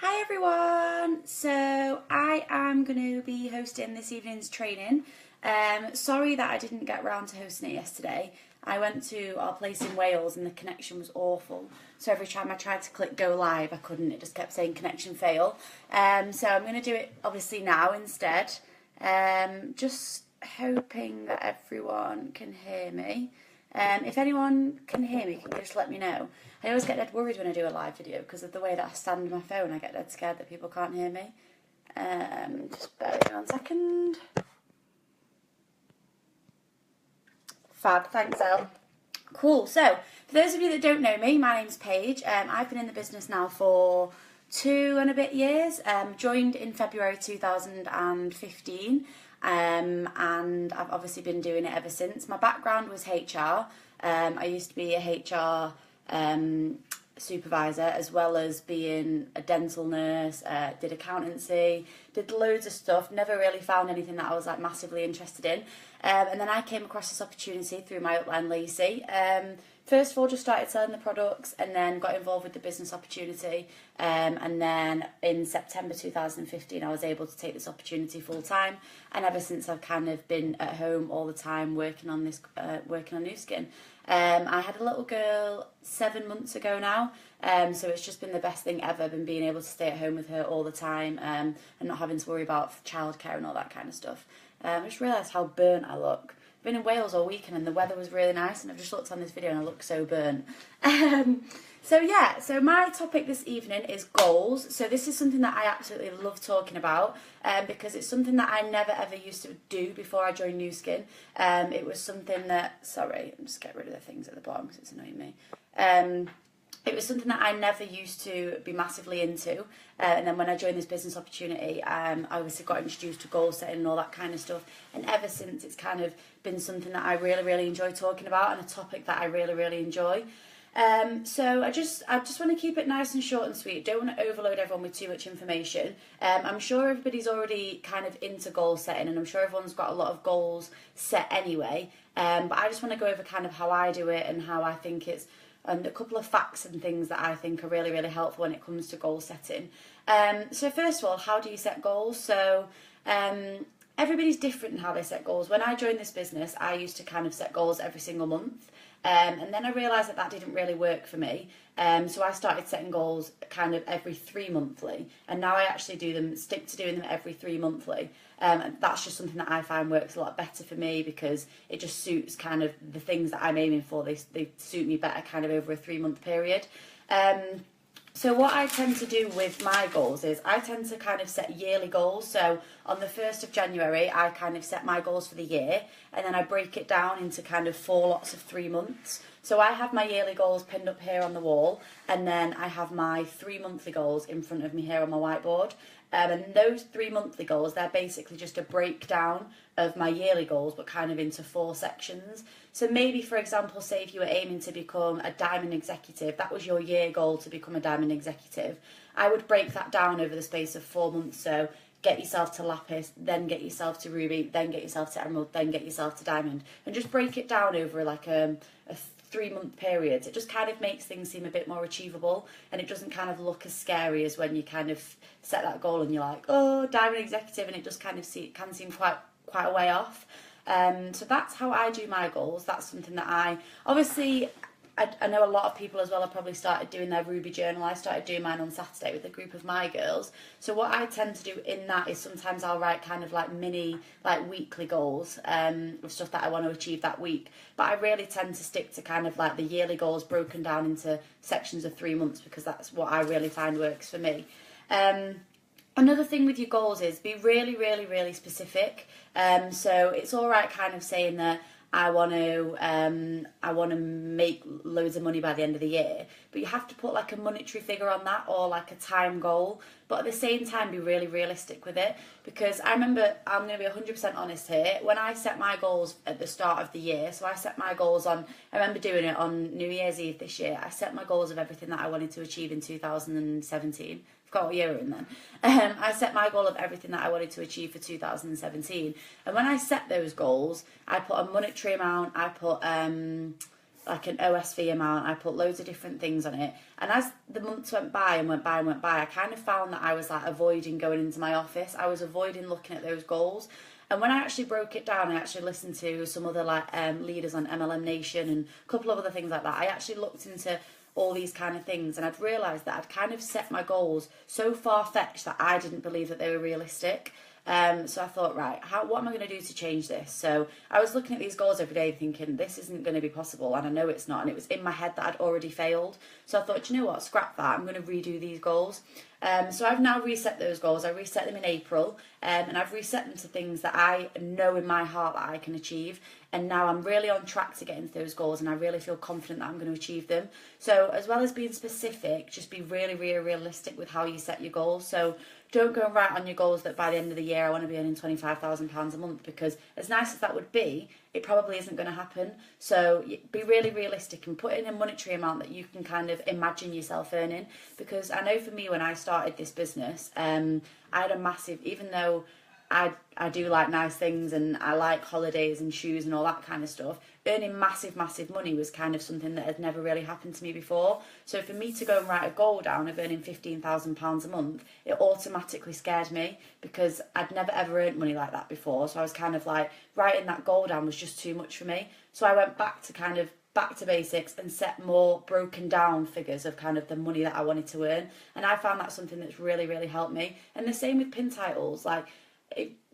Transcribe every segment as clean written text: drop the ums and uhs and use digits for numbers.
Hi everyone! So I am going to be hosting this evening's training. Sorry that I didn't get around to hosting it yesterday. I went to our place in Wales and the connection was awful. So every time I tried to click go live, I couldn't. It just kept saying connection fail. So I'm going to do it obviously now instead. Just hoping that everyone can hear me. If anyone can hear me, can you just let me know? I always get dead worried when I do a live video because of the way that I stand on my phone. I get dead scared that people can't hear me. Just bear with me 1 second. Fab, thanks Elle. Cool, so for those of you that don't know me, my name's Paige. I've been in the business now for 2 and a bit years. Joined in February 2015. And I've obviously been doing it ever since. My background was HR. I used to be a HR supervisor as well as being a dental nurse, did accountancy, did loads of stuff, never really found anything that I was like massively interested in. And then I came across this opportunity through my upline Lacey. First of all, just started selling the products and then got involved with the business opportunity. And then in September 2015, I was able to take this opportunity full time. And ever since, I've kind of been at home all the time working on this, working on Nu Skin. I had a little girl 7 months ago now. So it's just been the best thing ever, been being able to stay at home with her all the time and not having to worry about childcare and all that kind of stuff. I just realised how burnt I look. I've been in Wales all weekend and the weather was really nice and I've just looked on this video and I look so burnt. So my topic this evening is goals. So this is something that I absolutely love talking about because it's something that I never ever used to do before I joined Nu Skin. It was something that, sorry, I'm just getting rid of the things at the bottom because it's annoying me. It was something that I never used to be massively into. And then when I joined this business opportunity, I obviously got introduced to goal setting and all that kind of stuff. And ever since, it's kind of been something that I really, really enjoy talking about and a topic that I really, really enjoy. So I just want to keep it nice and short and sweet. Don't want to overload everyone with too much information. I'm sure everybody's already kind of into goal setting and I'm sure everyone's got a lot of goals set anyway. But I just want to go over kind of how I do it and how I think it's, and a couple of facts and things that I think are really, really helpful when it comes to goal setting. So first of all, how do you set goals? So everybody's different in how they set goals. When I joined this business, I used to kind of set goals every single month. And then I realised that that didn't really work for me. So I started setting goals kind of every 3 monthly. And now I actually stick to doing them every 3 monthly. And that's just something that I find works a lot better for me because it just suits kind of the things that I'm aiming for. They suit me better kind of over a 3 month period. So what I tend to do with my goals is I tend to kind of set yearly goals. So on the 1st of January, I kind of set my goals for the year and then I break it down into kind of 4 lots of 3 months. So I have my yearly goals pinned up here on the wall and then I have my 3 monthly goals in front of me here on my whiteboard. And those 3 monthly goals, they're basically just a breakdown of my yearly goals, but kind of into 4 sections. So maybe, for example, say if you were aiming to become a diamond executive, that was your year goal to become a diamond executive. I would break that down over the space of 4 months. So get yourself to lapis, then get yourself to ruby, then get yourself to emerald, then get yourself to diamond. And just break it down over like a 3 month periods. It just kind of makes things seem a bit more achievable and it doesn't kind of look as scary as when you kind of set that goal and you're like, oh, diamond executive, and it just kind of can seem quite a way off. So that's how I do my goals. That's something that I know a lot of people as well have probably started doing their Ruby journal. I started doing mine on Saturday with a group of my girls. So what I tend to do in that is sometimes I'll write kind of like mini, like weekly goals of stuff that I want to achieve that week. But I really tend to stick to kind of like the yearly goals broken down into sections of 3 months because that's what I really find works for me. Another thing with your goals is be really, really, really specific. So it's all right kind of saying that I want to make loads of money by the end of the year, but you have to put like a monetary figure on that or like a time goal, but at the same time be really realistic with it, because I remember, I'm going to be 100% honest here, when I set my goals at the start of the year, so I set my goals on, I remember doing it on New Year's Eve this year, I set my goals of everything that I wanted to achieve in 2017. Forgot what year we're in then. I set my goal of everything that I wanted to achieve for 2017. And when I set those goals, I put a monetary amount, I put like an OSV amount. I put loads of different things on it. And as the months went by and went by and went by, I kind of found that I was like avoiding going into my office. I was avoiding looking at those goals. And when I actually broke it down, I actually listened to some other leaders on MLM Nation and a couple of other things like that. I actually looked into all these kind of things, and I'd realised that I'd kind of set my goals so far-fetched that I didn't believe that they were realistic. So I thought, right, what am I going to do to change this? So I was looking at these goals every day thinking, this isn't going to be possible, and I know it's not, and it was in my head that I'd already failed. So I thought, do you know what, scrap that, I'm going to redo these goals. So I've now reset those goals. I reset them in April, and I've reset them to things that I know in my heart that I can achieve. And now I'm really on track to get into those goals, and I really feel confident that I'm going to achieve them. So as well as being specific, just be really, really realistic with how you set your goals. So don't go and write on your goals that by the end of the year I want to be earning £25,000 a month, because as nice as that would be, it probably isn't going to happen. So be really realistic and put in a monetary amount that you can kind of imagine yourself earning. Because I know for me, when I started this business, I had a massive, even though I do like nice things and I like holidays and shoes and all that kind of stuff, earning massive money was kind of something that had never really happened to me before. So for me to go and write a goal down of earning £15,000 a month, it automatically scared me, because I'd never ever earned money like that before. So I was kind of like, writing that goal down was just too much for me. So I went back to basics and set more broken down figures of kind of the money that I wanted to earn. And I found that's something that's really, really helped me. And the same with pin titles.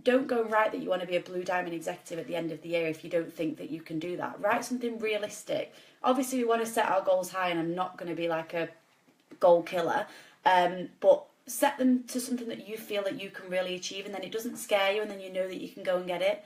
Don't go and write that you want to be a Blue Diamond executive at the end of the year if you don't think that you can do that. Write something realistic. Obviously, we want to set our goals high, and I'm not going to be like a goal killer, but set them to something that you feel that you can really achieve, and then it doesn't scare you, and then you know that you can go and get it.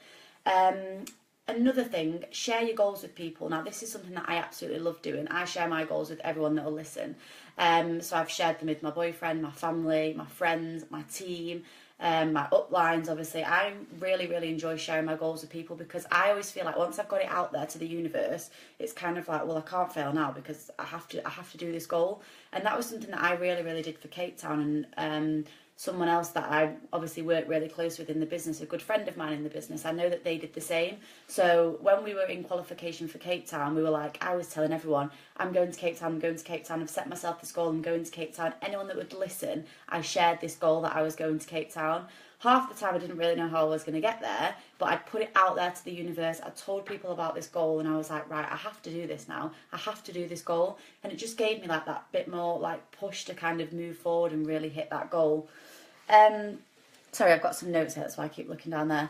Another thing, share your goals with people. Now, this is something that I absolutely love doing. I share my goals with everyone that will listen. So I've shared them with my boyfriend, my family, my friends, my team, my uplines. Obviously, I really, really enjoy sharing my goals with people, because I always feel like once I've got it out there to the universe, it's kind of like, well, I can't fail now, because I have to do this goal. And that was something that I really, really did for Cape Town. And someone else that I obviously work really close with in the business, a good friend of mine in the business, I know that they did the same. So when we were in qualification for Cape Town, we were like, I was telling everyone, I'm going to Cape Town, I'm going to Cape Town, I've set myself this goal, I'm going to Cape Town. Anyone that would listen, I shared this goal that I was going to Cape Town. Half the time I didn't really know how I was going to get there, but I'd put it out there to the universe. I told people about this goal, and I was like, right, I have to do this now. I have to do this goal. And it just gave me like that bit more like push to kind of move forward and really hit that goal. Sorry, I've got some notes here, that's why I keep looking down there.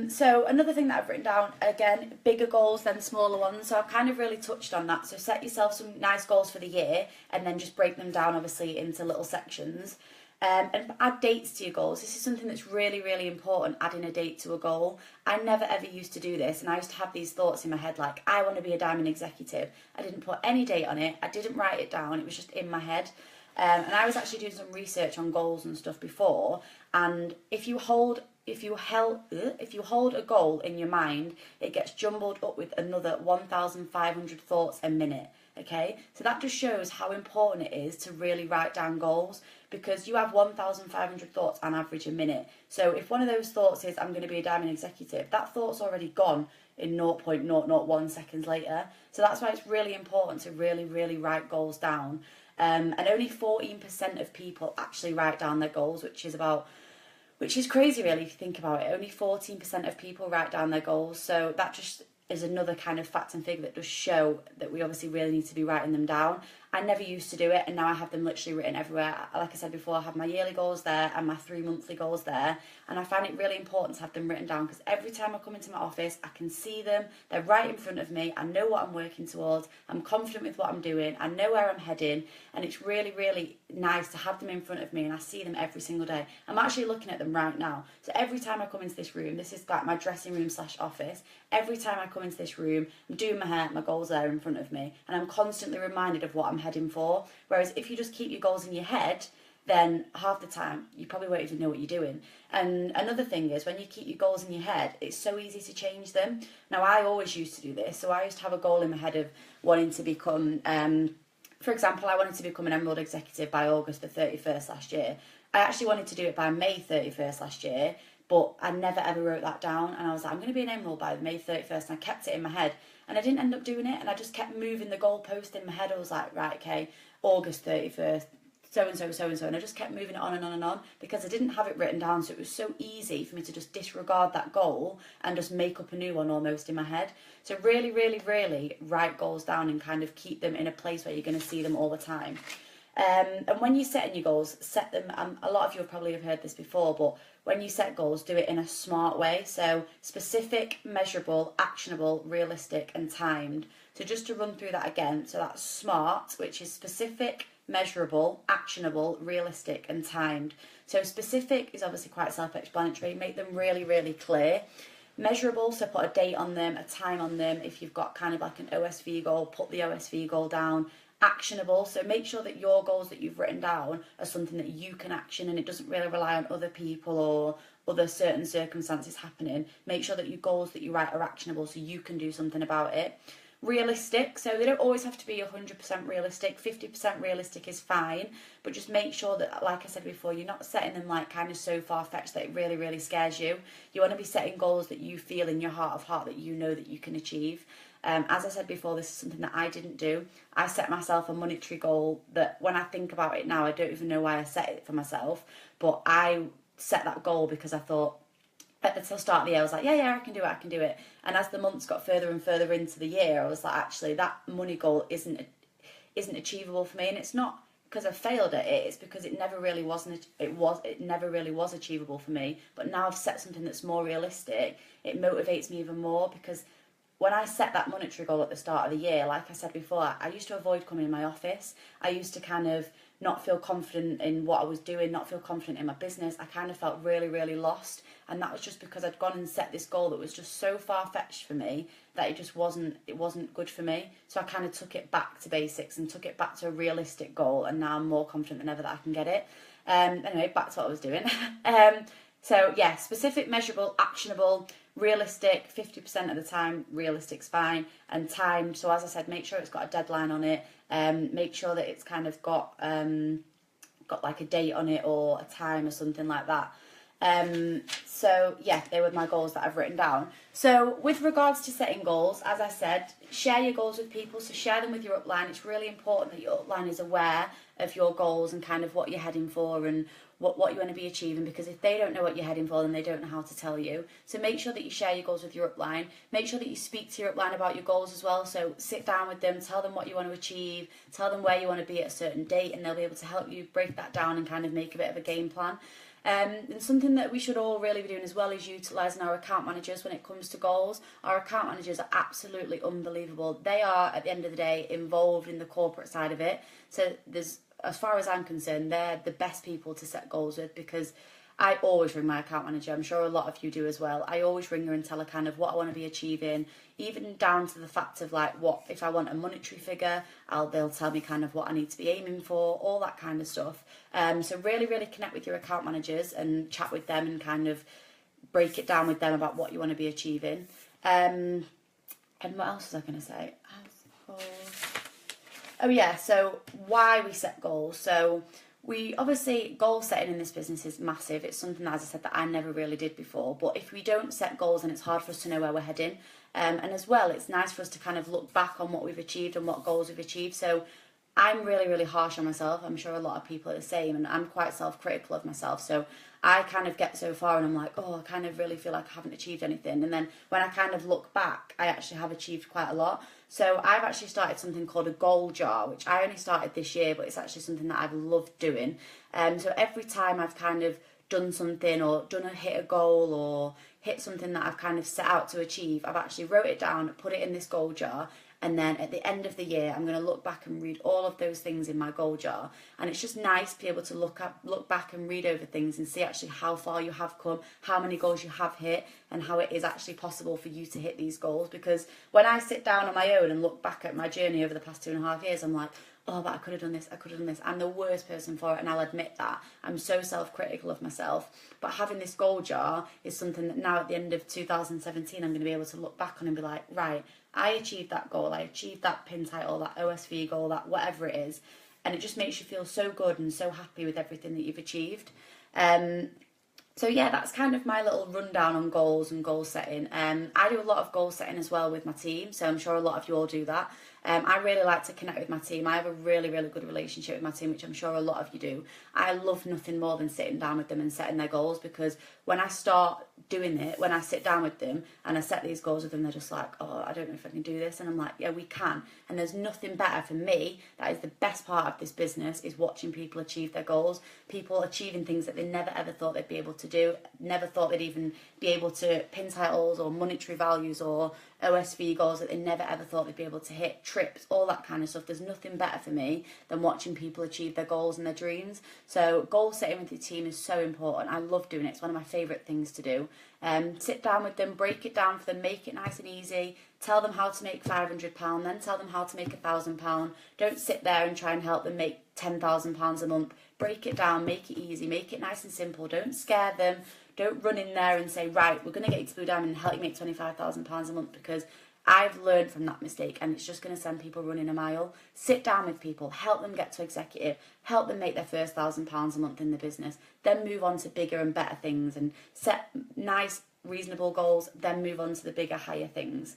So another thing that I've written down, again, bigger goals than smaller ones. So I've kind of really touched on that. So set yourself some nice goals for the year, and then just break them down, obviously, into little sections. And add dates to your goals. This is something that's really, really important, adding a date to a goal. I never ever used to do this, and I used to have these thoughts in my head like, I want to be a diamond executive. I didn't put any date on it. I didn't write it down. It was just in my head. And I was actually doing some research on goals and stuff before, and if you hold a goal in your mind, it gets jumbled up with another 1,500 thoughts a minute. Okay, so that just shows how important it is to really write down goals, because you have 1,500 thoughts on average a minute. So if one of those thoughts is, I'm going to be a diamond executive, that thought's already gone in 0.001 seconds later. So that's why it's really important to really, really write goals down. And only 14% of people actually write down their goals, which is crazy really if you think about it. Only 14% of people write down their goals. So that just is another kind of fact and figure that does show that we obviously really need to be writing them down. I never used to do it, and now I have them literally written everywhere. Like I said before, I have my yearly goals there and my 3 monthly goals there, and I find it really important to have them written down, because every time I come into my office, I can see them, they're right in front of me, I know what I'm working towards, I'm confident with what I'm doing, I know where I'm heading, and it's really, really nice to have them in front of me, and I see them every single day. I'm actually looking at them right now. So every time I come into this room, this is like my dressing room / office, every time I come into this room, I'm doing my hair, my goals are in front of me, and I'm constantly reminded of what I'm heading for. Whereas if you just keep your goals in your head, then half the time you probably won't even know what you're doing. And another thing is, when you keep your goals in your head, it's so easy to change them. Now, I always used to do this. So I used to have a goal in my head of wanting to become, for example, I wanted to become an Emerald executive by August the 31st last year. I actually wanted to do it by May 31st last year, but I never ever wrote that down. And I was like, I'm going to be an Emerald by May 31st, and I kept it in my head. and I didn't end up doing it, and I just kept moving the goalpost in my head. I was like, right, okay, August 31st, so and so, so and so, and I just kept moving it on and on and on because I didn't have it written down, so it was so easy for me to just disregard that goal and just make up a new one almost in my head. So really, really, really write goals down and kind of keep them in a place where you're going to see them all the time. And when you're setting your goals, set them, a lot of you probably have heard this before, but when you set goals, do it in a smart way. So specific, measurable, actionable, realistic, and timed. So just to run through that again, so that's SMART, which is specific, measurable, actionable, realistic, and timed. So specific is obviously quite self-explanatory. Make them really, really clear. Measurable, so put a date on them, a time on them. If you've got kind of like an OSV goal, put the OSV goal down. Actionable, so make sure that your goals that you've written down are something that you can action, and it doesn't really rely on other people or other certain circumstances happening. Make sure that your goals that you write are actionable so you can do something about it. Realistic, so they don't always have to be 100% realistic. 50% realistic is fine, but just make sure that, like I said before, you're not setting them like kind of so far-fetched that it really, really scares you. You want to be setting goals that you feel in your heart of heart that you know that you can achieve. As I said before, this is something that I didn't do. I set myself a monetary goal that when I think about it now, I don't even know why I set it for myself, but I set that goal because I thought, at the start of the year, I was like, yeah, I can do it. And as the months got further and further into the year, I was like, actually, that money goal isn't achievable for me. And it's not because I failed at it, it's because it never really was achievable for me. But now I've set something that's more realistic, it motivates me even more, because when I set that monetary goal at the start of the year, like I said before, I used to avoid coming in my office. I used to kind of not feel confident in what I was doing, not feel confident in my business. I kind of felt really, really lost. And that was just because I'd gone and set this goal that was just so far-fetched for me that it wasn't good for me. So I kind of took it back to basics and took it back to a realistic goal, and now I'm more confident than ever that I can get it. Anyway, back to what I was doing. So yeah, specific, measurable, actionable, realistic, 50% of the time, realistic's fine, and timed. So as I said, make sure it's got a deadline on it. Make sure that it's kind of got like a date on it or a time or something like that. So yeah, they were my goals that I've written down. So with regards to setting goals, as I said, share your goals with people. So share them with your upline. It's really important that your upline is aware of your goals and kind of what you're heading for and what you want to be achieving, because if they don't know what you're heading for, then they don't know how to tell you. So make sure that you share your goals with your upline. Make sure that you speak to your upline about your goals as well. So sit down with them, tell them what you want to achieve, tell them where you want to be at a certain date, and they'll be able to help you break that down and kind of make a bit of a game plan. And something that we should all really be doing as well is utilising our account managers when it comes to goals. Our account managers are absolutely unbelievable. They are, at the end of the day, involved in the corporate side of it. So as far as I'm concerned, they're the best people to set goals with, because I always ring my account manager. I'm sure a lot of you do as well. I always ring her and tell her kind of what I want to be achieving, even down to the fact of like what if I want a monetary figure, they'll tell me kind of what I need to be aiming for, all that kind of stuff. So really, really connect with your account managers and chat with them and kind of break it down with them about what you want to be achieving. And what else was I going to say? Oh yeah, so why we set goals. So we obviously, goal setting in this business is massive. It's something that, as I said, that I never really did before. But if we don't set goals, then it's hard for us to know where we're heading. And as well, it's nice for us to kind of look back on what we've achieved and what goals we've achieved. So I'm really, really harsh on myself. I'm sure a lot of people are the same, and I'm quite self-critical of myself. So I kind of get so far and I'm like, oh, I kind of really feel like I haven't achieved anything. And then when I kind of look back, I actually have achieved quite a lot. So I've actually started something called a goal jar, which I only started this year, but it's actually something that I've loved doing. So every time I've kind of done something or hit a goal or hit something that I've kind of set out to achieve, I've actually wrote it down, put it in this goal jar, and then at the end of the year, I'm going to look back and read all of those things in my goal jar. And it's just nice to be able to look back and read over things and see actually how far you have come, how many goals you have hit, and how it is actually possible for you to hit these goals. Because when I sit down on my own and look back at my journey over the past 2.5 years, I'm like, oh, but I could have done this, I could have done this. I'm the worst person for it, and I'll admit that. I'm so self-critical of myself. But having this goal jar is something that now at the end of 2017, I'm going to be able to look back on and be like, right, I achieved that goal, I achieved that pin title, that OSV goal, that whatever it is. And it just makes you feel so good and so happy with everything that you've achieved. So yeah, that's kind of my little rundown on goals and goal setting. I do a lot of goal setting as well with my team, so I'm sure a lot of you all do that. I really like to connect with my team. I have a really, really good relationship with my team, which I'm sure a lot of you do. I love nothing more than sitting down with them and setting their goals, because when I start doing it, when I sit down with them and I set these goals with them, they're just like, oh, I don't know if I can do this. And I'm like, yeah, we can. And there's nothing better for me. That is the best part of this business, is watching people achieve their goals, people achieving things that they never ever thought they'd be able to do, never thought they'd even be able to pin titles or monetary values or OSV goals that they never ever thought they'd be able to hit, trips, all that kind of stuff. There's nothing better for me than watching people achieve their goals and their dreams. So goal setting with your team is so important. I love doing it. It's one of my favourite things to do. Sit down with them, break it down for them, make it nice and easy. Tell them how to make £500, then tell them how to make £1,000. Don't sit there and try and help them make £10,000 a month. Break it down, make it easy, make it nice and simple. Don't scare them. Don't run in there and say, right, we're going to get you to Blue Diamond and help you make £25,000 a month, because I've learned from that mistake and it's just going to send people running a mile. Sit down with people, help them get to executive, help them make their first £1,000 a month in the business, then move on to bigger and better things and set nice, reasonable goals, then move on to the bigger, higher things.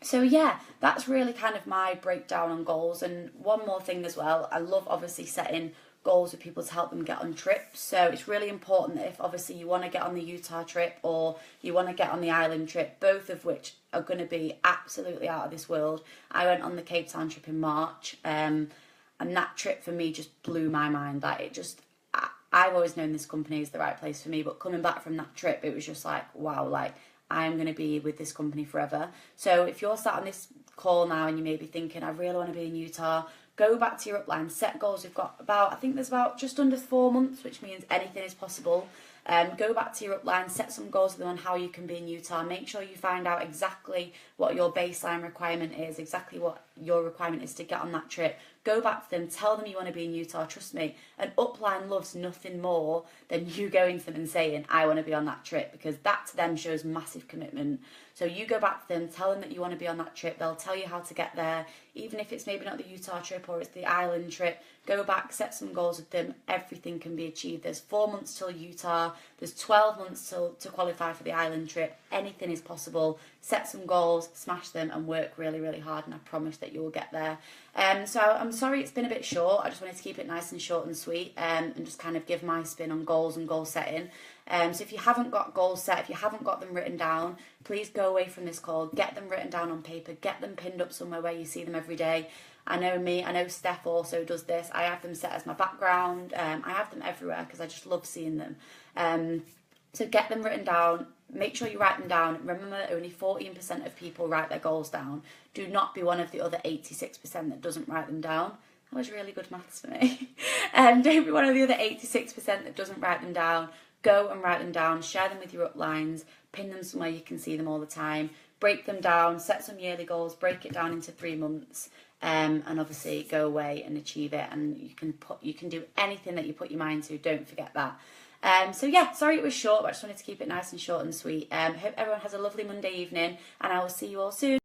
So yeah, that's really kind of my breakdown on goals. And one more thing as well, I love obviously setting goals with people to help them get on trips. So it's really important that if obviously you want to get on the Utah trip or you want to get on the island trip, both of which are going to be absolutely out of this world. I went on the Cape Town trip in March, and that trip for me just blew my mind. Like, it just, I've always known this company is the right place for me, but coming back from that trip, it was just like, wow, like, I'm going to be with this company forever. So if you're sat on this call now and you may be thinking, I really want to be in Utah, go back to your upline, set goals. We've got about, I think there's about just under 4 months, which means anything is possible. Go back to your upline, set some goals with them on how you can be in Utah. Make sure you find out exactly what your baseline requirement is, exactly what your requirement is to get on that trip. Go back to them, tell them you want to be in Utah. Trust me, an upline loves nothing more than you going to them and saying, I want to be on that trip, because that to them shows massive commitment. So you go back to them, tell them that you want to be on that trip. They'll tell you how to get there, even if it's maybe not the Utah trip or it's the island trip. Go back, set some goals with them. Everything can be achieved. There's 4 months till Utah. There's 12 months to qualify for the island trip. Anything is possible. Set some goals, smash them, and work really, really hard, and I promise that you will get there. So I'm sorry it's been a bit short. I just wanted to keep it nice and short and sweet, and just kind of give my spin on goals and goal setting. So if you haven't got goals set, if you haven't got them written down, please go away from this call, get them written down on paper, get them pinned up somewhere where you see them every day. I know me, I know Steph also does this. I have them set as my background. I have them everywhere because I just love seeing them. So get them written down. Make sure you write them down. Remember, only 14% of people write their goals down. Do not be one of the other 86% that doesn't write them down. That was really good maths for me. Don't be one of the other 86% that doesn't write them down. Go and write them down. Share them with your uplines. Pin them somewhere you can see them all the time. Break them down. Set some yearly goals. Break it down into 3 months. And obviously go away and achieve it. And you can do anything that you put your mind to. Don't forget that. So yeah, sorry it was short, but I just wanted to keep it nice and short and sweet. Hope everyone has a lovely Monday evening, and I will see you all soon.